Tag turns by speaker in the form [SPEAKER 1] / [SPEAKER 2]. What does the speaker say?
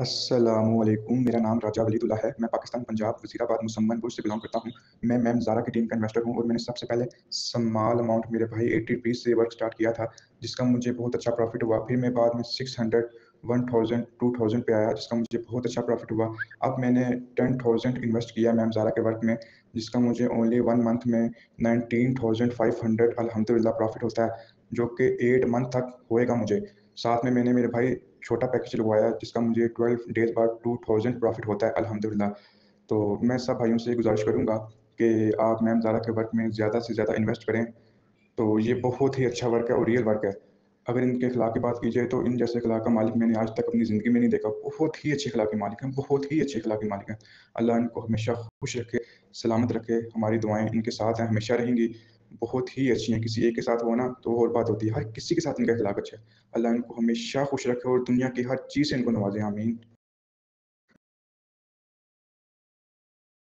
[SPEAKER 1] अस्सलामुअलैकुम, मेरा नाम राजा वलीदुल्लाह है। मैं पाकिस्तान, पंजाब, वज़ीराबाद, मुसम्मनपुर से बिलॉन्ग करता हूँ। मैं मैम ज़ारा की टीम का इन्वेस्टर हूँ और मैंने सबसे पहले स्मॉल अमाउंट मेरे भाई ₹80 से वर्क स्टार्ट किया था, जिसका मुझे बहुत अच्छा प्रॉफ़िट हुआ। फिर मैं बाद में 600, 1000, 2000 पे आया, जिसका मुझे बहुत अच्छा प्रॉफ़िट हुआ। अब मैंने 10,000 इन्वेस्ट किया मैम ज़ारा के वर्क में, जिसका मुझे ओनली 1 मंथ में 19,500 अल्हम्दुलिल्लाह प्रॉफ़िट होता है, जो कि 8 मंथ तक होएगा मुझे। साथ में मैंने मेरे भाई छोटा पैकेज लगवाया जिसका मुझे 12 डेज़ बाद 2000 प्रॉफ़िट होता है अल्हम्दुलिल्लाह। तो मैं सब भाइयों से गुज़ारिश करूँगा कि आप मैम ज़ारा के वर्क में ज़्यादा से ज़्यादा इन्वेस्ट करें। तो ये बहुत ही अच्छा वर्क है और रियल वर्क है। अगर इनके अखलाक की बात की जाए तो इन जैसे अखलाक का मालिक मैंने आज तक अपनी ज़िंदगी में नहीं देखा। बहुत ही अच्छे अखलाक के मालिक हैं, बहुत ही अच्छे अखलाक के मालिक हैं। अल्लाह इनको हमेशा खुश रखे, सलामत रखे। हमारी दुआएँ इनके साथ हैं, हमेशा रहेंगी। बहुत ही अच्छी हैं, किसी एक के साथ हो ना तो और बात होती है। हर किसी के साथ इनका अखलाक अच्छा है। अल्लाह इनको हमेशा खुश रखे और दुनिया की हर चीज़ से इनको नवाज़े। आमीन।